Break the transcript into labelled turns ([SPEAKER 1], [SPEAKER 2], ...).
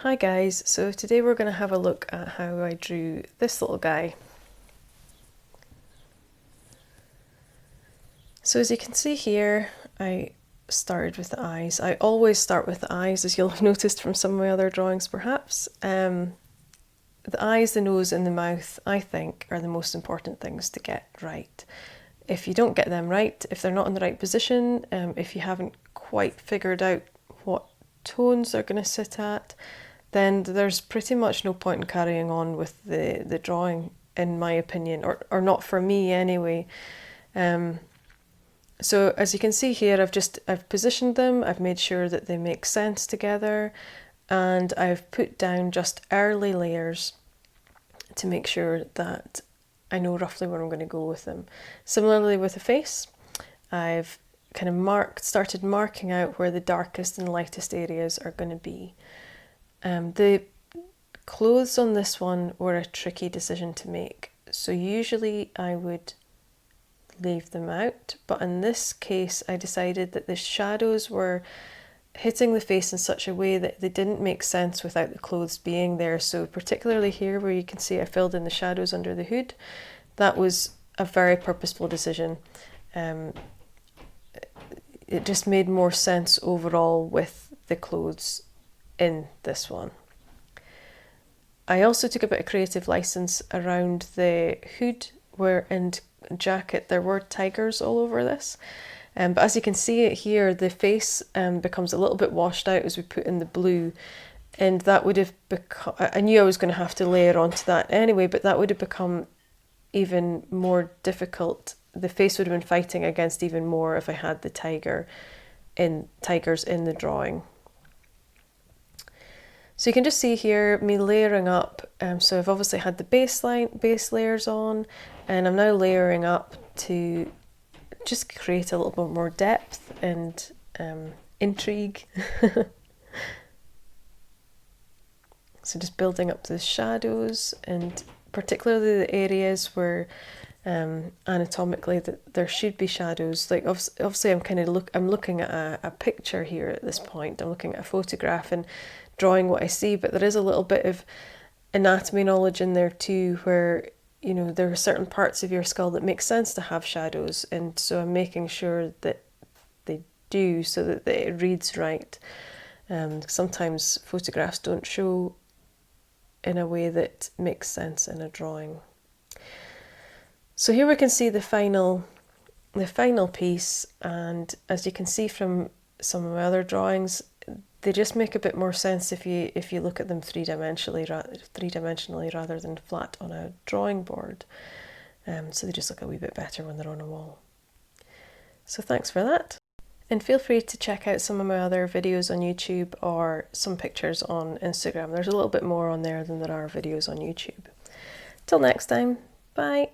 [SPEAKER 1] Hi guys, so today we're going to have a look at how I drew this little guy. So as you can see here, I started with the eyes. I always start with the eyes, as you'll have noticed from some of my other drawings perhaps. The eyes, the nose and the mouth, I think, are the most important things to get right. If you don't get them right, if they're not in the right position, if you haven't quite figured out what tones they're going to sit at, then there's pretty much no point in carrying on with the drawing, in my opinion, or not for me anyway. So as you can see here, I've positioned them, I've made sure that they make sense together, and I've put down just early layers to make sure that I know roughly where I'm going to go with them. Similarly with the face, I've kind of started marking out where the darkest and lightest areas are going to be. The clothes on this one were a tricky decision to make. So usually I would leave them out, but in this case I decided that the shadows were hitting the face in such a way that they didn't make sense without the clothes being there. So particularly here where you can see I filled in the shadows under the hood, that was a very purposeful decision. It just made more sense overall with the clothes in this one. I also took a bit of creative license around the hood and jacket. There were tigers all over this, but as you can see it here, the face becomes a little bit washed out as we put in the blue, and that would have become, I knew I was going to have to layer onto that anyway, but that would have become even more difficult. The face would have been fighting against even more if I had the tigers in the drawing. So you can just see here me layering up. So I've obviously had the base layers on, and I'm now layering up to just create a little bit more depth and intrigue. So just building up the shadows, and particularly the areas where anatomically that there should be shadows. Like obviously I'm looking at a picture here at this point. I'm looking at a photograph and drawing what I see, but there is a little bit of anatomy knowledge in there too, where there are certain parts of your skull that make sense to have shadows, and so I'm making sure that they do, so that it reads right. Sometimes photographs don't show in a way that makes sense in a drawing. So here we can see the final piece, and as you can see from some of my other drawings, they just make a bit more sense if you look at them three-dimensionally rather than flat on a drawing board. So they just look a wee bit better when they're on a wall. So thanks for that. And feel free to check out some of my other videos on YouTube or some pictures on Instagram. There's a little bit more on there than there are videos on YouTube. Till next time, bye.